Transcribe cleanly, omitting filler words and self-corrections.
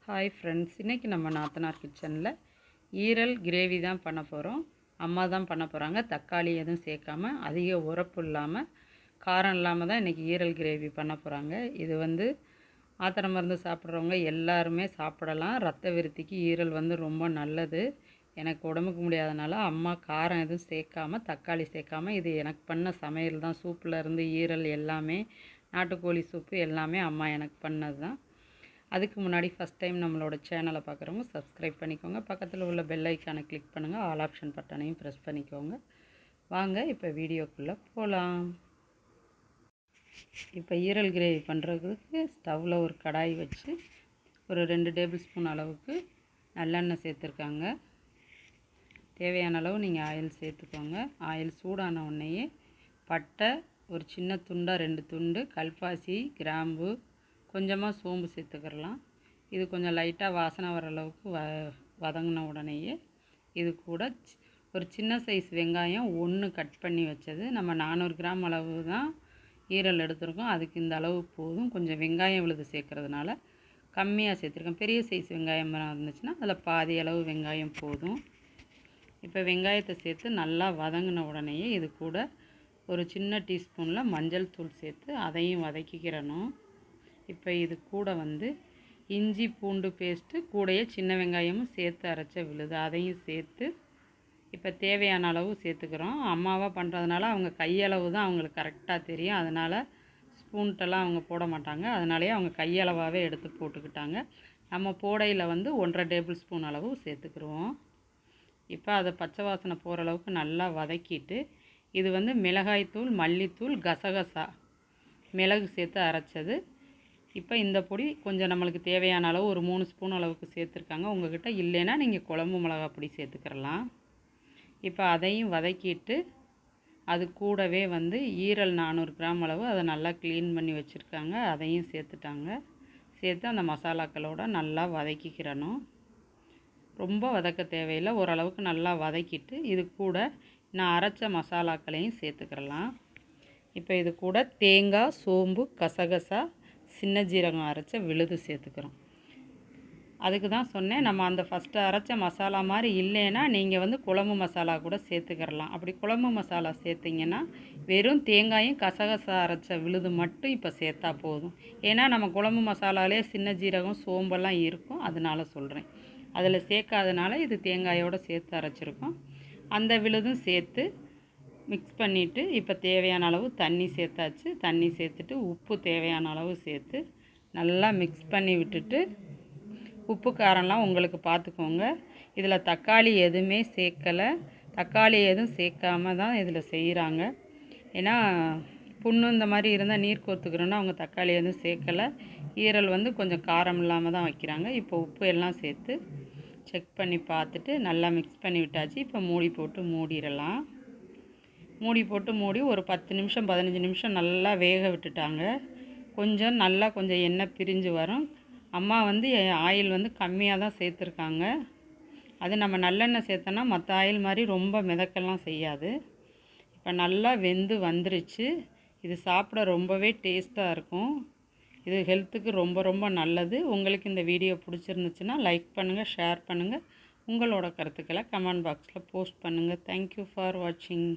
Hi friends, இன்றைக்கி நம்ம நாத்தனார் கிச்சனில் ஈரல் கிரேவி தான் பண்ண போகிறோம். அம்மா தான் பண்ண போகிறாங்க. தக்காளி எதுவும் சேர்க்காம, அதிக உரப்பு இல்லாமல், காரம் இல்லாமல் தான் இன்றைக்கி ஈரல் கிரேவி பண்ண போகிறாங்க. இது மாத்திரை மருந்து சாப்பிட்றவங்க எல்லாருமே சாப்பிடலாம். ரத்த விருத்திக்கு ஈரல் ரொம்ப நல்லது. எனக்கு உடம்புக்கு முடியாதனால அம்மா காரம் எதுவும் சேர்க்காம, தக்காளி சேர்க்காம, இது எனக்கு பண்ண சமையல் தான். சூப்பில் இருந்து ஈரல் எல்லாமே, நாட்டுக்கோழி சூப்பு எல்லாமே அம்மா எனக்கு பண்ணது தான். அதுக்கு முன்னாடி ஃபஸ்ட் டைம் நம்மளோட சேனலை பார்க்குறவங்க சப்ஸ்கிரைப் பண்ணிக்கோங்க. பக்கத்தில் உள்ள பெல் ஐக்கானை கிளிக் பண்ணுங்கள். ஆல் ஆப்ஷன் பட்டனையும் ப்ரெஸ் பண்ணிக்கோங்க. வாங்க இப்போ வீடியோக்குள்ளே போகலாம். இப்போ ஈரல் கிரேவி பண்ணுறதுக்கு ஸ்டவ்வில் ஒரு கடாய் வச்சு ஒரு 2 டேபிள் ஸ்பூன் அளவுக்கு நல்லெண்ணெய் சேர்த்துருக்காங்க. தேவையான அளவு நீங்கள் ஆயில் சேர்த்துக்கோங்க. ஆயில் சூடான உடனேயே பட்டை ஒரு சின்ன துண்டாக 2 துண்டு, கல்பாசி, கிராம்பு, கொஞ்சமாக சோம்பு சேர்த்துக்கிறலாம். இது கொஞ்சம் லைட்டாக வாசனை வர அளவுக்கு வதங்கின உடனேயே இது கூட ஒரு சின்ன சைஸ் வெங்காயம் 1 கட் பண்ணி வச்சது. நம்ம 400 கிராம் அளவு தான் ஈரல் எடுத்துருக்கோம். அதுக்கு இந்த அளவு போதும். கொஞ்சம் வெங்காயம் விழுது சேர்க்குறதுனால கம்மியாக சேர்த்துருக்கேன். பெரிய சைஸ் வெங்காயம் இருந்துச்சுன்னா அதில் பாதி அளவு வெங்காயம் போதும். இப்போ வெங்காயத்தை சேர்த்து நல்லா வதங்கின உடனேயே இது கூட ஒரு சின்ன டீஸ்பூனில் மஞ்சள் தூள் சேர்த்து அதையும் வதக்கிக்கிறணும். இப்போ இது கூட இஞ்சி பூண்டு பேஸ்ட்டு கூடயே சின்ன வெங்காயமும் சேர்த்து அரைச்ச விழுது, அதையும் சேர்த்து இப்போ தேவையான அளவு சேர்த்துக்கிறோம். அம்மாவாக பண்ணுறதுனால அவங்க கையளவு தான் அவங்களுக்கு கரெக்டாக தெரியும். அதனால் ஸ்பூன்ட்டெல்லாம் அவங்க போட மாட்டாங்க. அதனாலேயே அவங்க கையளவாகவே எடுத்து போட்டுக்கிட்டாங்க. நம்ம போடையில் 1.5 டேபிள் ஸ்பூன் அளவு சேர்த்துக்கிடுவோம். இப்போ அதை பச்சை வாசனை போகிற அளவுக்கு நல்லா வதக்கிட்டு, இது மிளகாய்த்தூள், மல்லித்தூள், கசகசா, மிளகு சேர்த்து அரைச்சது. இப்போ இந்த பொடி கொஞ்சம் நம்மளுக்கு தேவையான அளவு ஒரு 3 ஸ்பூன் அளவுக்கு சேர்த்துருக்காங்க. உங்கள்கிட்ட இல்லைன்னா நீங்கள் குழம்பு மிளகா பொடி சேர்த்துக்கிறலாம். இப்போ அதையும் வதக்கிட்டு அது கூடவே ஈரல் 400 கிராம் அளவு அதை நல்லா க்ளீன் பண்ணி வச்சுருக்காங்க. அதையும் சேர்த்துட்டாங்க. சேர்த்து அந்த மசாலாக்களோடு நல்லா வதக்கிக்கிறணும். ரொம்ப வதக்க தேவையில்லை. ஓரளவுக்கு நல்லா வதக்கிட்டு இது கூட நான் அரைச்ச மசாலாக்களையும் சேர்த்துக்கிறலாம். இப்போ இது கூட தேங்காய், சோம்பு, கசகசா, சின்ன ஜீரகம் அரைச்ச விழுது சேர்த்துக்கிறோம். அதுக்கு தான் சொன்னேன், நம்ம அந்த ஃபஸ்ட்டு அரைச்ச மசாலா மாதிரி இல்லைன்னா நீங்கள் குழம்பு மசாலா கூட சேர்த்துக்கிறலாம். அப்படி குழம்பு மசாலா சேர்த்திங்கன்னா வெறும் தேங்காயும் கசகசா அரைச்ச விழுது மட்டும் இப்போ சேர்த்தா போதும். ஏன்னா நம்ம குழம்பு மசாலாலே சின்ன ஜீரகம், சோம்பெல்லாம் இருக்கும். அதனால சொல்கிறேன். அதில் சேர்க்காதனால இது தேங்காயோடு சேர்த்து அரைச்சிருக்கோம். அந்த விழுதும் சேர்த்து மிக்ஸ் பண்ணிவிட்டு இப்போ தேவையான அளவு தண்ணி சேர்த்தாச்சு. தண்ணி சேர்த்துட்டு உப்பு தேவையான அளவு சேர்த்து நல்லா மிக்ஸ் பண்ணி விட்டுட்டு, உப்பு காரம்லாம் உங்களுக்கு பார்த்துக்கோங்க. இதில் தக்காளி எதுவுமே சேர்க்கலை. தக்காளி எதுவும் சேர்க்காம தான் இதில் செய்கிறாங்க. ஏன்னா புண்ணு இந்த மாதிரி இருந்தால் நீர் கோர்த்துக்கிறோன்னா அவங்க தக்காளி எதுவும் சேர்க்கலை. ஈரல் கொஞ்சம் காரம் இல்லாமல் தான் வைக்கிறாங்க. இப்போ உப்பு எல்லாம் சேர்த்து செக் பண்ணி பார்த்துட்டு நல்லா மிக்ஸ் பண்ணி விட்டாச்சு. இப்போ மூடி போட்டு மூடிடலாம். மூடி போட்டு ஒரு 10 நிமிஷம் 15 நிமிஷம் நல்லா வேக விட்டுட்டாங்க. கொஞ்சம் எண்ணெய் பிரிஞ்சு வரும். அம்மா ஆயில் கம்மியாக தான் சேர்த்துருக்காங்க. அது நம்ம நல்லெண்ணெய் சேர்த்தோன்னா மற்ற ஆயில் மாதிரி ரொம்ப மிதக்கெல்லாம் செய்யாது. இப்போ நல்லா வெந்து வந்துருச்சு. இது சாப்பிட ரொம்பவே டேஸ்ட்டாக இருக்கும். இது ஹெல்த்துக்கு ரொம்ப ரொம்ப நல்லது. உங்களுக்கு இந்த வீடியோ பிடிச்சிருந்துச்சுன்னா லைக் பண்ணுங்கள், ஷேர் பண்ணுங்கள். உங்களோட கருத்துக்களை கமெண்ட் பாக்ஸில் போஸ்ட் பண்ணுங்கள். தேங்க்யூ ஃபார் வாட்சிங்.